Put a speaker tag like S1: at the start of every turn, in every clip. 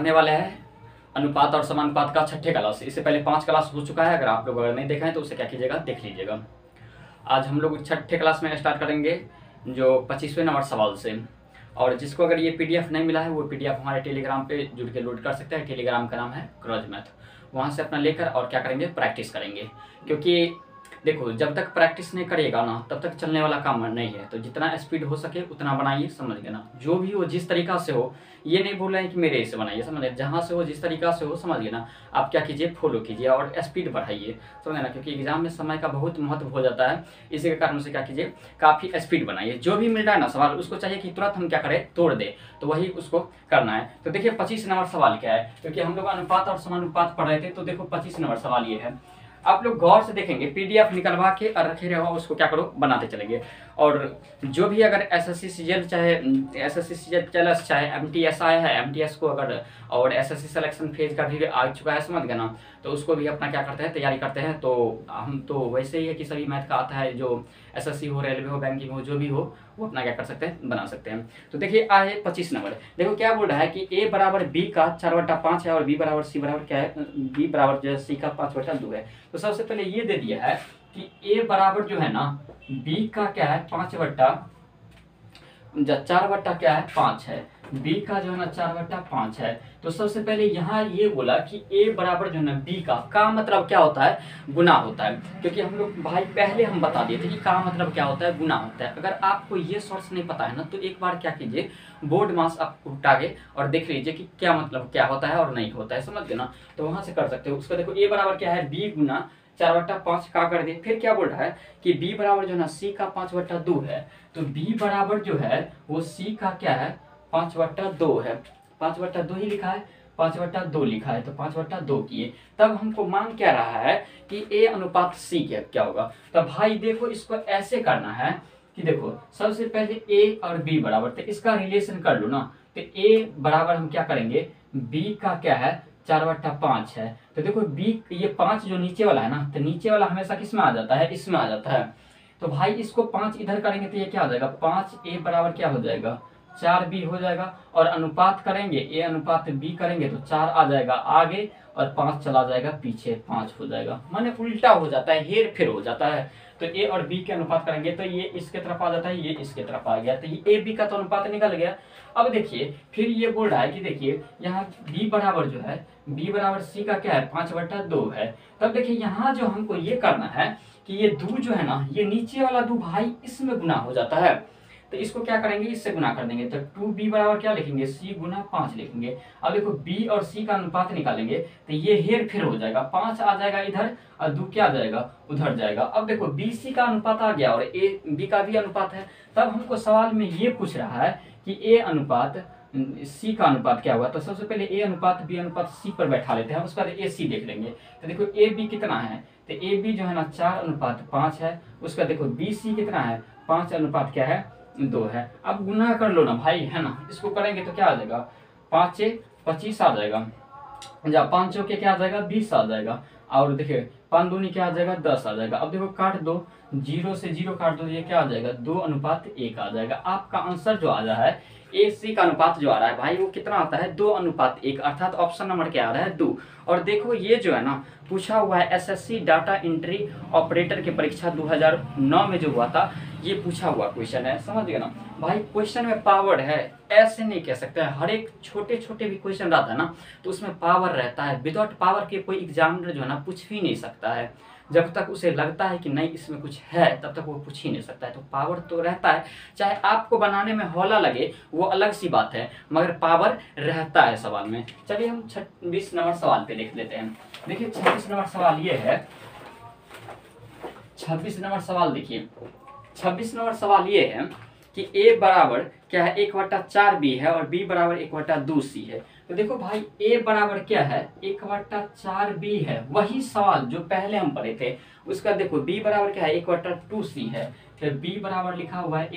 S1: करने वाले हैं अनुपात और समानुपात का छठे क्लास। इससे पहले 5 क्लास हो चुका है, अगर आप लोग अगर नहीं देखा है तो उसे क्या कीजिएगा, देख लीजिएगा। आज हम लोग छठे क्लास में स्टार्ट करेंगे जो 25वें नंबर सवाल से। और जिसको अगर ये पीडीएफ नहीं मिला है वो पीडीएफ हमारे टेलीग्राम पे जुड़ के लोड कर सकते हैं। टेलीग्राम का नाम है क्रॉज मैथ। वहाँ से अपना लेकर और क्या करेंगे, प्रैक्टिस करेंगे। क्योंकि देखो जब तक प्रैक्टिस नहीं करिएगा ना तब तक चलने वाला काम नहीं है। तो जितना स्पीड हो सके उतना बनाइए, समझ गए ना। जो भी हो जिस तरीका से हो, ये नहीं बोल रहे हैं कि मेरे से बनाइए, समझ गए। जहाँ से हो जिस तरीका से हो, समझ गए ना। आप क्या कीजिए, फॉलो कीजिए और स्पीड बढ़ाइए, समझ ना। क्योंकि एग्जाम में समय का बहुत महत्व हो जाता है। इसी के कारण से क्या कीजिए, काफ़ी स्पीड बनाइए। जो भी मिल रहा है ना सवाल, उसको चाहिए कि तुरंत हम क्या करें, तोड़ दे। तो वही उसको करना है। तो देखिए 25 नंबर सवाल क्या है, क्योंकि हम लोग अनुपात और समानुपात पढ़ रहे थे। तो देखो 25 नंबर सवाल ये है। आप लोग गौर से देखेंगे, पीडीएफ निकलवा के और रखे रहो, उसको क्या करो, बनाते चलेंगे। और जो भी अगर एसएससी सीजीएल चाहे एसएससी सीजीएल प्लस चाहे एमटीएस आया है, एमटीएस को अगर और एसएससी सिलेक्शन फेज का भी आ चुका है, समझ गए ना। तो उसको भी अपना क्या करते हैं, तैयारी करते हैं। तो हम तो वैसे ही है कि सभी मैथ का आता है, जो एसएससी हो, रेलवे हो, बैंकिंग हो, जो भी हो वो अपना क्या कर सकते हैं, बना सकते हैं। तो देखिए आए 25 नंबर। देखो क्या बोल रहा है कि ए बराबर बी का 4/5 है और बी बराबर सी बराबर क्या है, बी बराबर जो है सी का 5/2 है। तो सबसे पहले ये दे दिया है कि ए बराबर जो है ना बी का क्या है, 4/5 क्या है, 5 है। बी का जो है ना 4/5 है। तो सबसे पहले यहाँ ये बोला कि ए बराबर जो है ना बी का मतलब क्या होता है, गुना होता है। क्योंकि हम लोग भाई पहले हम बता दिए थे कि का मतलब क्या होता है, गुना होता है। अगर आपको ये सोर्स नहीं पता है ना तो एक बार क्या कीजिए, बोर्ड मास आप उठा के और देख लीजिए कि क्या मतलब क्या होता है और नहीं होता है, समझ गए ना। तो वहां से कर सकते हो। उसका देखो ए बराबर क्या है, बी गुना 4/5 का कर दिए। फिर क्या बोल रहा है कि बी बराबर जो है ना सी का 5/2 है। तो बी बराबर जो है वो सी का क्या है, 5/2 है। 5/2 ही लिखा है, 5/2 लिखा है। तो 5/2 किए, तब हमको मान क्या रहा है कि ए अनुपात सी क्या होगा। तब भाई देखो इसको ऐसे करना है कि देखो सबसे पहले ए और बी बराबर, तो इसका रिलेशन कर लो ना। तो ए बराबर हम क्या करेंगे, बी का क्या है, 4/5 है। तो देखो बी ये 5 जो नीचे वाला है ना, तो नीचे वाला हमेशा किस में आ जाता है, इसमें आ जाता है। तो भाई इसको 5 इधर करेंगे तो ये क्या हो जाएगा, 5 ए बराबर क्या हो जाएगा, 4b हो जाएगा। और अनुपात करेंगे, ए अनुपात बी करेंगे तो 4 आ जाएगा आगे और 5 चला जाएगा पीछे, 5 हो जाएगा। माने उल्टा हो जाता है, हेर फेर हो जाता है। तो ए और बी के अनुपात करेंगे तो ये इसके तरफ आ जाता है, ये इसके तरफ आ गया। तो ये ए बी का तो अनुपात निकल गया। अब देखिए फिर ये बोल रहा है कि देखिए यहाँ बी बराबर जो है, बी बराबर सी का क्या है, 5/2 है। तब देखिए यहाँ जो हमको ये करना है कि ये 2 जो है ना, ये नीचे वाला 2 भाई इसमें गुना हो जाता है। तो इसको क्या करेंगे, इससे गुना कर देंगे। तो 2b बराबर क्या लिखेंगे, c गुना 5 लिखेंगे। अब देखो b और c का अनुपात निकालेंगे तो ये हेर फेर हो जाएगा, 5 आ जाएगा इधर और 2 क्या आ जाएगा, उधर जाएगा। अब देखो bc का अनुपात आ गया और a b का भी अनुपात है। तब हमको सवाल में ये पूछ रहा है कि a अनुपात c का अनुपात क्या हुआ। तो सबसे पहले a अनुपात b अनुपात c पर बैठा लेते हैं, उसके बाद ac देख लेंगे। तो देखो a b कितना है, तो a b जो है ना 4/5 है। उसका देखो b c कितना है, 5 अनुपात क्या है, 2 है। अब गुना कर लो ना भाई, है ना। इसको करेंगे तो क्या आ जाएगा, 5 25 आ जाएगा, या 5 के क्या आ जाएगा, 20 आ जाएगा। और देखिए 5 दूनी क्या आ जाएगा, 10 आ जाएगा। अब देखो काट दो, 0 से 0 काट दो, ये क्या आ जाएगा, 2/1 आ जाएगा। आपका आंसर जो आ रहा है ए सी का अनुपात जो आ रहा है भाई वो कितना आता है, 2/1, अर्थात ऑप्शन नंबर क्या आ रहा है, 2। और देखो ये जो है ना पूछा हुआ है एसएससी डाटा एंट्री ऑपरेटर की परीक्षा 2009 में जो हुआ था, ये पूछा हुआ क्वेश्चन है, समझ गए ना भाई। क्वेश्चन में पावर है, ऐसे नहीं कह सकते हैं। हर एक छोटे छोटे भी क्वेश्चन रहता है ना तो उसमें पावर रहता है। विदाउट पावर के कोई एग्जामिनर जो है ना पूछ भी नहीं सकता है। जब तक उसे लगता है कि नहीं इसमें कुछ है तब तक वो पूछ ही नहीं सकता है। तो पावर तो रहता है, चाहे आपको बनाने में हौला लगे वो अलग सी बात है, मगर पावर रहता है सवाल में। चलिए हम 26 नंबर सवाल पे देख लेते हैं। देखिए 26 नंबर सवाल ये है, 26 नंबर सवाल देखिए, 26 नंबर सवाल ये है कि a बराबर क्या है, 1/4b है और b बराबर 1/2c है। तो देखो भाई a बराबर क्या है, 1/4b है, वही सवाल जो पहले हम पढ़े थे। उसका देखो b बराबर क्या है, 1/2c है। फिर b बराबर लिखा हुआ है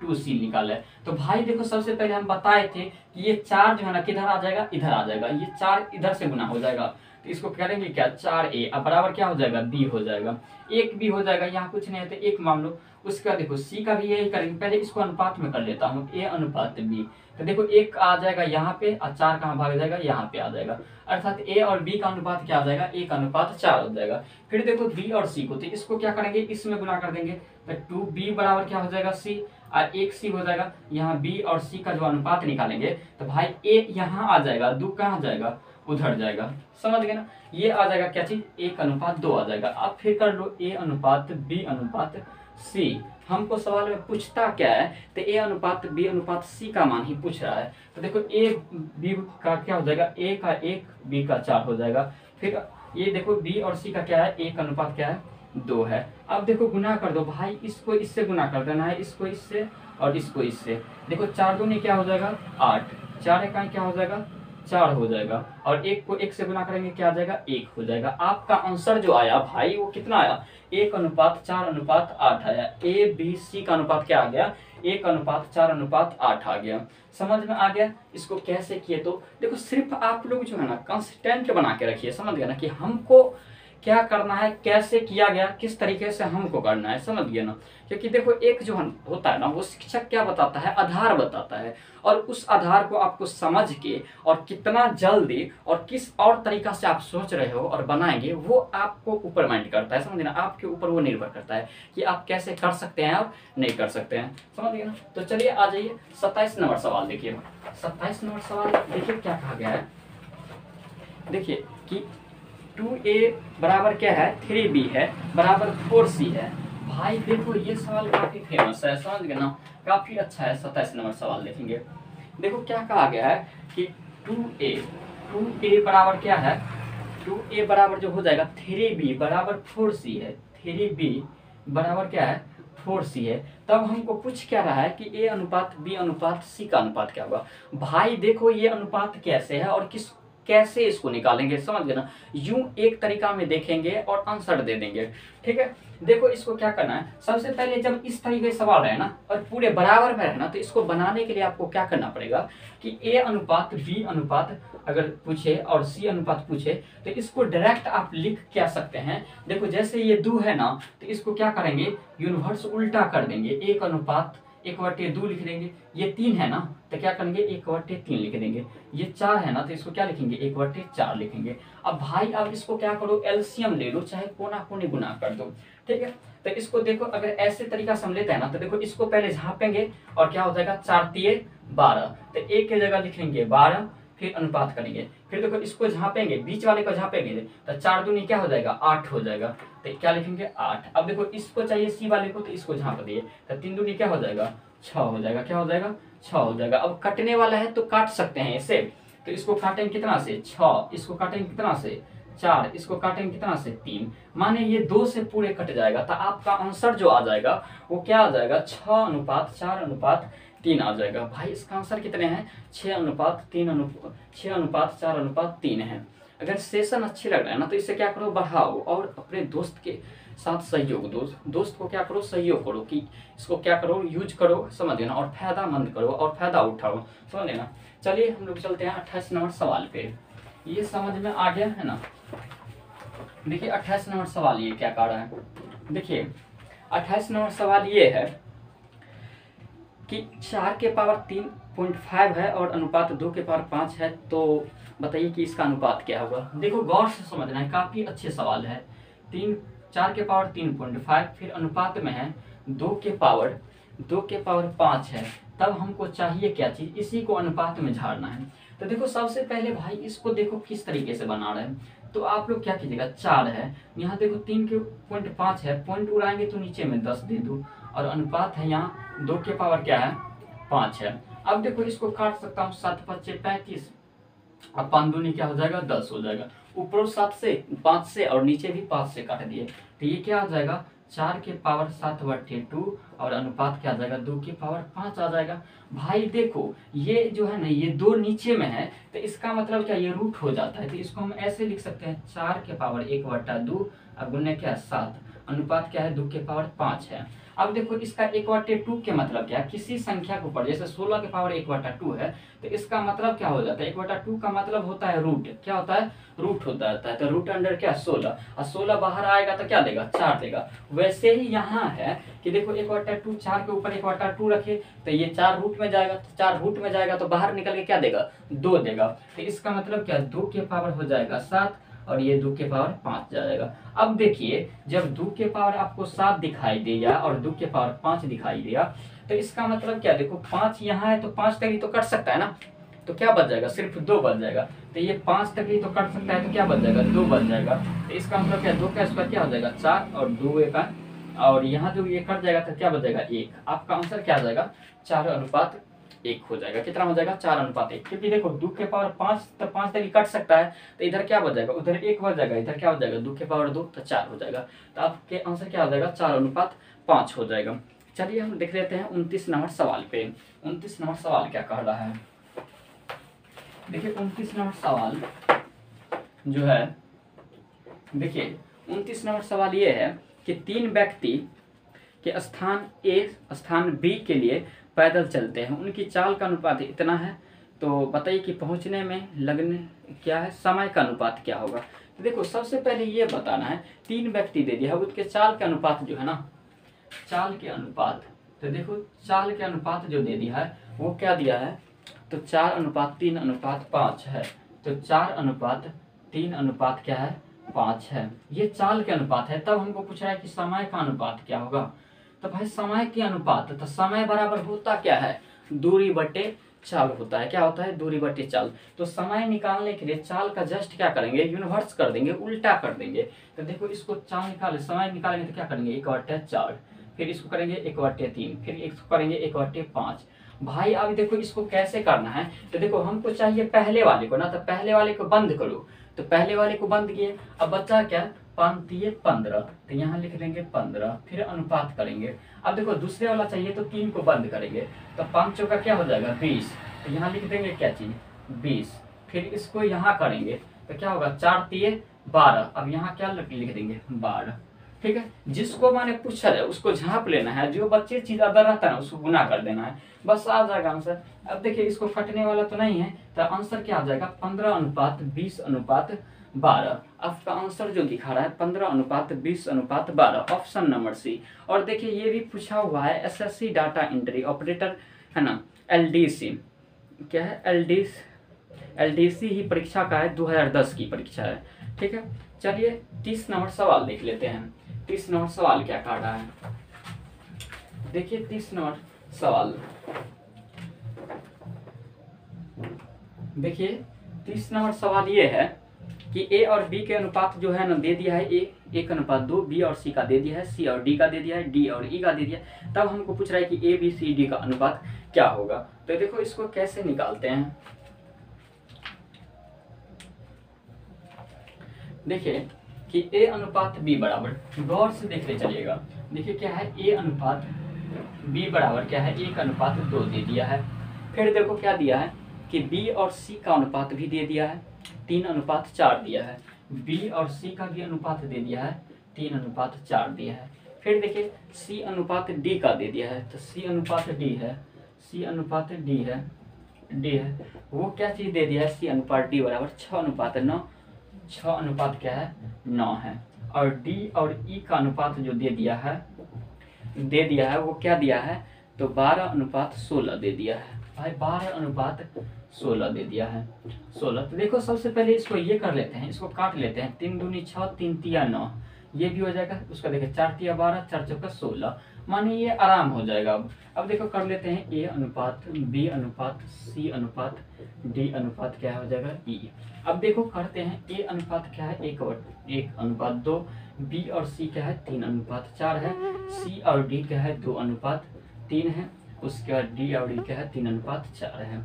S1: 2c निकाला है। तो भाई देखो सबसे पहले हम बताए थे कि ये 4 जो है ना किधर आ जाएगा, इधर आ जाएगा, ये 4 इधर से गुना हो जाएगा, तो इसको करेंगे क्या 4a, अब बराबर क्या हो जाएगा b हो जाएगा, एक b हो जाएगा, यहाँ कुछ नहीं है तो एक मान लो। उसके बाद देखो c का भी यही करेंगे, पहले इसको अनुपात में कर लेता हूँ, a अनुपात b, तो देखो एक आ जाएगा यहाँ पे और 4 कहाँ भाग जाएगा, यहाँ पे आ जाएगा, अर्थात a और b का अनुपात क्या आ जाएगा, 1:4 हो जाएगा। फिर देखो b और c को, तो इसको क्या करेंगे, इसमें गुना कर देंगे, तो 2b बराबर क्या हो जाएगा c, और 1c हो जाएगा। यहाँ b और c का जो अनुपात निकालेंगे तो भाई a यहाँ आ जाएगा, 2 कहाँ जाएगा, उधर जाएगा, समझ गए ना। ये आ जाएगा क्या चीज, 1:2 आ जाएगा। अब फिर कर लो a अनुपात b अनुपात c, हमको सवाल में पूछता क्या है, तो a अनुपात b अनुपात c का मान ही पूछ रहा है। तो देखो a b का क्या हो जाएगा, a का 1 b का 4 हो जाएगा। फिर ये देखो b और c का क्या है, 1 अनुपात क्या है, 2 है। अब देखो गुना कर दो भाई, इसको इससे गुना कर देना है, इसको इससे और इसको इससे। देखो 4 दूनी क्या हो जाएगा 8, 4 इकाई क्या हो जाएगा 4 हो जाएगा, और 1 को 1 से गुना करेंगे क्या आ जाएगा 1 हो जाएगा। आपका आंसर जो आया भाई वो कितना आया, 1:4:8 आया। ए बी सी का अनुपात क्या आ गया, 1:4:8 आ गया। समझ में आ गया। इसको कैसे किए, तो देखो सिर्फ आप लोग जो है ना कंसिस्टेंट बना के रखिए, समझ गया ना, कि हमको क्या करना है, कैसे किया गया, किस तरीके से हमको करना है, समझ गया ना। क्योंकि देखो एक जो होता है ना, वो शिक्षक क्या बताता है, आधार बताता है, और उस आधार को आपको समझ के और कितना जल्दी और किस और तरीका से आप सोच रहे हो और बनाएंगे, वो आपको ऊपर माइंड करता है, समझ ना, आपके ऊपर वो निर्भर करता है कि आप कैसे कर सकते हैं और नहीं कर सकते हैं, समझ गए ना। तो चलिए आ जाइए 27 नंबर सवाल देखिए। 27 नंबर सवाल देखिए क्या कहा गया है, देखिए कि 2a बराबर क्या है 3b है बराबर 4c है। भाई देखो ये सवाल काफी फेमस है, समझ गए ना, काफी अच्छा है। 27 नंबर सवाल देखेंगे। देखो क्या कहा गया है कि 2a बराबर क्या है, 2a बराबर जो हो जाएगा 3b बराबर 4c है, 3b बराबर क्या है 4c है। तब हमको पूछ क्या रहा है कि a अनुपात b अनुपात c का अनुपात क्या होगा। भाई देखो ये अनुपात कैसे है और कैसे इसको निकालेंगे, समझ गए ना। यूं एक तरीका में देखेंगे और आंसर दे देंगे, ठीक है। देखो इसको क्या करना है, सबसे पहले जब इस तरीके से सवाल है ना और पूरे बराबर में रहना, तो इसको बनाने के लिए आपको क्या करना पड़ेगा कि a अनुपात b अनुपात अगर पूछे और c अनुपात पूछे तो इसको डायरेक्ट आप लिख क्या सकते हैं। देखो जैसे ये 2 है ना, तो इसको क्या करेंगे, यूनिवर्स उल्टा कर देंगे, 1:1/2 लिख देंगे। ये 3 है ना, तो क्या करेंगे 1/3 लिख देंगे। ये 4 है ना, तो इसको क्या लिखेंगे 1/4 लिखेंगे। अब भाई आप इसको क्या करो, एलसीएम ले लो, चाहे कोना कोनी गुना कर दो, ठीक है। तो इसको देखो अगर ऐसे तरीका से हम लेते हैं ना, तो देखो इसको पहले झापेंगे और क्या हो जाएगा 4×3=12, तो एक की जगह लिखेंगे 12, फिर अनुपात करेंगे। फिर देखो इसको झापेंगे, बीच वाले को झापेंगे, तो 4 दूनी क्या हो जाएगा 8 हो जाएगा, तो क्या लिखेंगे 8। अब देखो इसको चाहिए सी वाले को, तो इसको झाप दिए, तो 3 दूनी क्या हो जाएगा 6 हो जाएगा, क्या हो जाएगा 6 हो जाएगा। अब कटने वाला है तो काट सकते हैं इसे, तो इसको काटेंगे कितना से 6, इसको काटेंगे कितना से 4, इसको काटेंगे कितना से 3, माने ये 2 से पूरे कट जाएगा। तो आपका आंसर जो आ जाएगा वो क्या आ जाएगा 6:4:3 आ जाएगा। भाई इसका आंसर कितने हैं 6:4:3 है। अगर सेशन अच्छी लग रहा है ना, तो इसे क्या करो बढ़ाओ और अपने दोस्त के साथ सहयोग दो, दोस्त को क्या करो सहयोग करो कि इसको क्या करो यूज करो, समझ लेना, और फायदामंद करो और फायदा उठाओ, समझ लेना। चलिए हम लोग चलते हैं 28 नंबर सवाल पे। ये समझ में आ गया है ना। देखिए 28 नंबर सवाल ये क्या कह रहा है, देखिए 28 नंबर सवाल ये है कि 4⁵ है और अनुपात 2⁵5 है, तो बताइए कि इसका अनुपात क्या होगा। देखो गौर से समझना है, काफी अच्छे सवाल है। 4⁵3.5 फिर अनुपात में है 2⁵5 है, तब हमको चाहिए क्या चीज, इसी को अनुपात में झाड़ना है। तो देखो सबसे पहले भाई इसको देखो किस तरीके से बना रहे हैं, तो आप लोग क्या कीजिएगा 4 है, यहाँ देखो 3.5 है, पॉइंट उड़ाएंगे तो नीचे में 10 दे दो, और अनुपात है यहाँ 2 क्या है 5 है। अब देखो इसको काट सकता हूँ 7×5=35, अब 5 दूनी क्या हो जाएगा 10 हो जाएगा। ऊपर 7 से 5 से और नीचे भी 5 से काट दिए, तो ये क्या आ जाएगा 4⁵7/2 और अनुपात क्या आ जाएगा 2 की पावर 5 आ जाएगा। भाई देखो ये जो है ना ये 2 नीचे में है तो इसका मतलब क्या ये रूट हो जाता है, तो इसको हम ऐसे लिख सकते हैं 4 के पावर 1/2 और गुने क्या 7, अनुपात क्या है 2 के पावर 5 है। अब देखो इसका 1/2 के मतलब क्या है, किसी संख्या के ऊपर जैसे 16 के पावर 1/2 है तो इसका मतलब क्या हो जाता है 1/2 का मतलब होता है रूट, क्या होता है रूट होता है, तो रूट अंडर क्या 16 और 16 बाहर आएगा तो क्या देगा 4 देगा। वैसे ही यहाँ है कि देखो 1/2 4 के ऊपर 1/2 रखे तो ये 4 रूट में जाएगा, तो 4 रूट में जाएगा तो बाहर निकल के क्या देगा 2 देगा, तो इसका मतलब क्या 2 के पावर हो जाएगा 7 और ये 2 के पावर 5 जाएगा। अब देखिए जब 2 के पावर आपको 7 दिखाई देगा और 2 के पावर 5 दिखाई देगा तो इसका मतलब क्या देखो 5 यहाँ है तो 5 तक ही तो कट सकता है ना, तो क्या बच जाएगा सिर्फ 2 बच जाएगा, तो ये 5 तक ही तो कट सकता है तो क्या बच जाएगा 2 बच जाएगा। तो इसका मतलब क्या 2 का स्क्वायर क्या हो जाएगा 4 और 2 एक और यहाँ जो ये कट जाएगा तो क्या बच जाएगा 1। आपका आंसर क्या आ जाएगा 4:1 हो जाएगा। कितना हो जाएगा 4:1, क्योंकि देखो 2 के पावर 5 तो 5 तक ही कट सकता है तो इधर क्या बच जाएगा उधर 1 बच जाएगा, इधर क्या हो जाएगा 2 के पावर 2 तो 4 हो जाएगा। तो आपके आंसर क्या हो जाएगा 4:5 हो जाएगा। चलिए हम देख लेते हैं 29 नंबर सवाल पे। 29 नंबर सवाल क्या कह रहा है, देखिए 29 नंबर सवाल जो है, देखिए 29 नंबर सवाल ये है कि 3 व्यक्ति के स्थान ए स्थान बी के लिए पैदल चलते हैं, उनकी चाल का अनुपात इतना है, तो बताइए कि पहुंचने में लगने क्या है समय का अनुपात क्या होगा। तो देखो सबसे पहले ये बताना है 3 व्यक्ति दे दिया है, उसके चाल के अनुपात जो है ना, चाल के अनुपात, तो देखो चाल के अनुपात जो दे दिया है वो क्या दिया है, तो 4:3:5 है, तो 4:3 क्या है 5 है, ये चाल के अनुपात है। तब हमको पूछ रहा है कि समय का अनुपात क्या होगा, तो भाई समय के अनुपात, तो समय बराबर होता क्या है दूरी बटे चाल होता है, क्या होता है दूरी बटे चाल। तो समय निकालने के लिए चाल का जस्ट क्या करेंगे यूनिवर्स कर देंगे, उल्टा कर देंगे। तो देखो इसको चाल निकाले समय निकालेंगे तो क्या करेंगे 1/4, फिर इसको करेंगे 1/3, फिर इसको करेंगे 1/5। भाई अब देखो इसको कैसे करना है, तो देखो हमको चाहिए पहले वाले को ना, तो पहले वाले को बंद करो, तो पहले वाले को बंद किए, अब बच्चा क्या 5×3=15, तो यहाँ लिख देंगे 15, फिर अनुपात करेंगे। अब देखो दूसरे वाला चाहिए तो 3 को बंद करेंगे, तो 5 का क्या हो जाएगा 20, तो यहाँ लिख देंगे क्या चीज 20, फिर इसको यहाँ करेंगे तो क्या होगा 4×3=12, अब यहाँ क्या लिख देंगे 12। ठीक है, जिसको मैंने पूछा है उसको झाँप लेना है, जो बच्चे चीज अदर रहता है ना उसको गुना कर देना है, बस आ जाएगा आंसर। अब देखिए इसको कटने वाला तो नहीं है, तो आंसर क्या आ जाएगा 15:20:12। आपका आंसर जो दिखा रहा है 15:20:12, ऑप्शन नंबर सी। और देखिए ये भी पूछा हुआ है एसएससी डाटा एंट्री ऑपरेटर है ना, एलडीसी क्या है, एलडीसी ही परीक्षा का है, 2010 की परीक्षा है। ठीक है, चलिए 30 नंबर सवाल देख लेते हैं। 30 नंबर सवाल क्या कह रहा है, देखिए 30 नंबर सवाल, देखिए 30 नंबर सवाल ये है कि ए और बी के अनुपात जो है ना दे दिया है, ए 1:2, बी और सी का दे दिया है, सी और डी का दे दिया है, डी और ई का दे दिया है। तब हमको पूछ रहा है कि ए बी सी डी का अनुपात क्या होगा। तो देखो इसको कैसे निकालते हैं, देखिए कि ए अनुपात बी बराबर, गौर से देखते चलिएगा, देखिए क्या है ए अनुपात बी बराबर क्या है 1:2 दे दिया है। फिर देखो क्या दिया है कि बी और सी का अनुपात भी दे दिया है 3:4 दिया है, बी और सी का भी अनुपात दे दिया है 3:4 दिया है। फिर देखिए सी अनुपात डी का दे दिया है, तो सी अनुपात डी है, सी अनुपात डी है, डी है वो क्या चीज दे दिया है सी अनुपात डी बराबर 6:9, 6 अनुपात क्या है 9 है। और डी और ई का अनुपात जो दे दिया है वो क्या दिया है, तो 12:16 दे दिया है भाई, 12:16 दे दिया है 16। तो देखो सबसे पहले इसको ये कर लेते हैं, इसको काट लेते हैं, 3 दूनी 6, 3 तिया 9, ये भी हो जाएगा। उसका देखिए 4 तिया 12, 4 चौका 16, माने ये आराम हो जाएगा। अब देखो कर लेते हैं ए अनुपात बी अनुपात सी अनुपात डी अनुपात क्या हो जाएगा ई। अब देखो करते हैं ए अनुपात क्या है 1:2, बी और सी क्या है 3:4 है, सी और डी क्या है 2:3 है, उसके बाद डी और ई क्या है 3:4 है।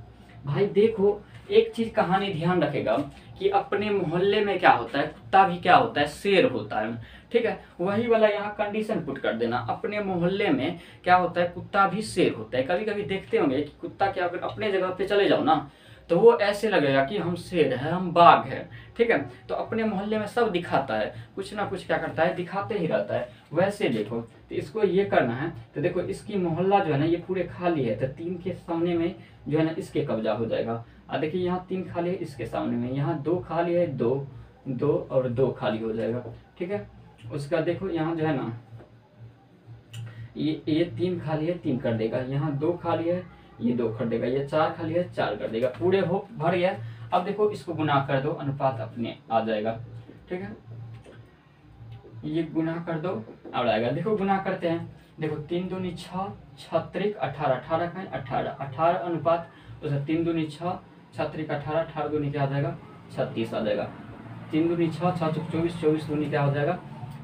S1: भाई देखो एक चीज कहानी ध्यान रखेगा कि अपने मोहल्ले में क्या होता है, कुत्ता भी क्या होता है शेर होता है। ठीक है। वही वाला यहाँ कंडीशन पुट कर देना। अपने मोहल्ले में क्या होता है, कुत्ता भी शेर होता है। कभी कभी देखते होंगे कि कुत्ता क्या, अगर अपने जगह पे चले जाओ ना तो वो ऐसे लगेगा कि हम शेर है, हम बाघ है, ठीक है। तो अपने मोहल्ले में सब दिखाता है, कुछ ना कुछ क्या करता है, दिखाते ही रहता है। वैसे देखो, तो इसको ये करना है, तो देखो इसकी मोहल्ला जो है ना ये पूरे खाली है, तो 3 के सामने में जो है ना इसके कब्जा हो जाएगा। और देखिए यहाँ 3 खाली है, इसके सामने में यहाँ 2 खाली है, 2 2 और 2 खाली हो जाएगा, ठीक है। उसका देखो यहाँ जो है ना ये 3 खाली है, 3 कर देगा, यहाँ 2 खाली है, ये 2 कर देगा, ये 4 खाली है, 4 कर देगा, पूरे हो भर गया। अब देखो इसको गुना कर दो, अनुपात अपने आ जाएगा, ठीक है। ये गुना कर दो, अब आएगा। देखो गुना करते हैं, देखो 3 दूनी 6, 6 त्रिक 18, 18 का 18, 18 अनुपात उसका 3 दूनी 6, 6 त्रिक 18, 18 दूनी क्या आ जाएगा, 36 आ जाएगा। 3 दूनी 6, 6 चौक 24, 24 दूनी क्या हो जाएगा,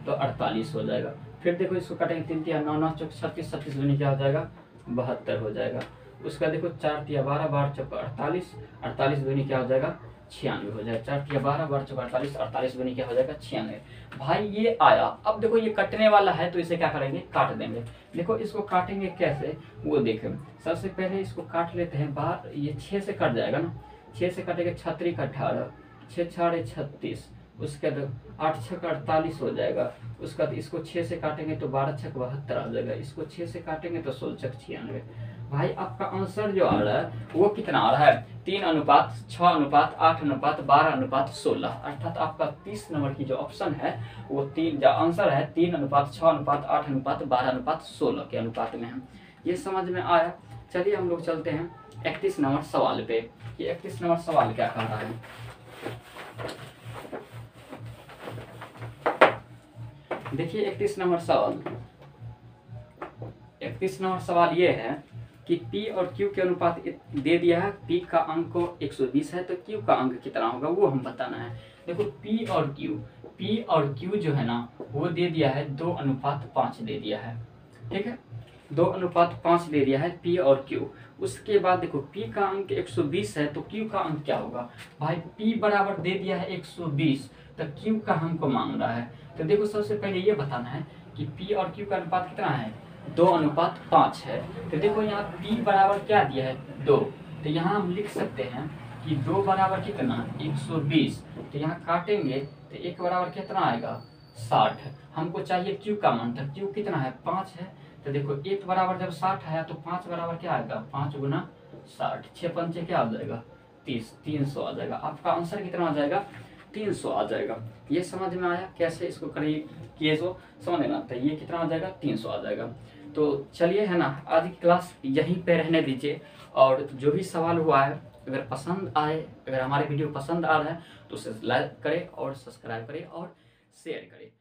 S1: तो 48 हो जाएगा। फिर देखो इसको काटेंगे, 3 तिया 9, 9 चौक 36, 36 दूनी क्या हो जाएगा, 72 हो जाएगा। उसका देखो 4 तिया 12, 12 चौक 48, 48 दूनी क्या हो जाएगा, 96 हो जाएगा। 4 तिया 12, 12 चौक 48, 48 दूनी क्या हो जाएगा, 96। भाई ये आया। अब देखो ये कटने वाला है तो इसे क्या करेंगे, काट देंगे। देखो इसको काटेंगे कैसे वो देखें। सबसे पहले इसको काट लेते हैं बाहर, ये 6 से कट जाएगा ना, 6 से कटेंगे, 6 त्रिक 18, 6 4 36, उसके बाद 8 6 48 हो जाएगा। उसका इसको 6 से काटेंगे तो 12 6 72 आ जाएगा। इसको 6 से काटेंगे तो 16 6 96। भाई आपका आंसर जो आ रहा है वो कितना आ रहा है, 3 अनुपात 6 अनुपात 8 अनुपात 12 अनुपात 16, अर्थात आपका 30 नंबर की जो ऑप्शन है वो 3 जो आंसर है 3 अनुपात 6 अनुपात 8 अनुपात 12 अनुपात 16 के अनुपात में है। ये समझ में आया। चलिए हम लोग चलते हैं 31 नंबर सवाल पे। ये 31 नंबर सवाल क्या कह रहा है, देखिए 31 नंबर सवाल। 31 नंबर सवाल ये है कि P और Q के अनुपात दे दिया है। P का अंक 120 है तो Q का अंक कितना होगा वो हम बताना है। देखो P और Q जो है ना वो दे दिया है 2 अनुपात 5 दे दिया है, ठीक है। 2 अनुपात 5 दे दिया है P और Q। उसके बाद देखो P का अंक 120 है तो Q का अंक क्या होगा। भाई P बराबर दे दिया है 120 तो Q का हमको मांग रहा है। तो देखो सबसे पहले ये बताना है कि P और Q का अनुपात कितना है, 2 अनुपात 5 है। तो देखो यहाँ P बराबर क्या दिया है, 2। तो यहाँ हम लिख सकते हैं कि 2 बराबर कितना, 120। तो यहाँ काटेंगे तो 1 बराबर कितना आएगा, 60। हमको चाहिए Q का मान, तो Q कितना है, 5 है। तो देखो 1 बराबर जब 60 आया तो 5 बराबर क्या आएगा, 5 गुना 60, 6 पंचे क्या आ जाएगा, 30, 300 आ जाएगा। आपका आंसर कितना आ जाएगा, 300 आ जाएगा। ये समझ में आया कैसे इसको किए तो समझ लेना। तो ये कितना आ जाएगा, 300 आ जाएगा। तो चलिए है ना, आज की क्लास यहीं पे रहने दीजिए। और जो भी सवाल हुआ है अगर पसंद आए, अगर हमारे वीडियो पसंद आ रहा है तो उसे लाइक करें और सब्सक्राइब करें और शेयर करें।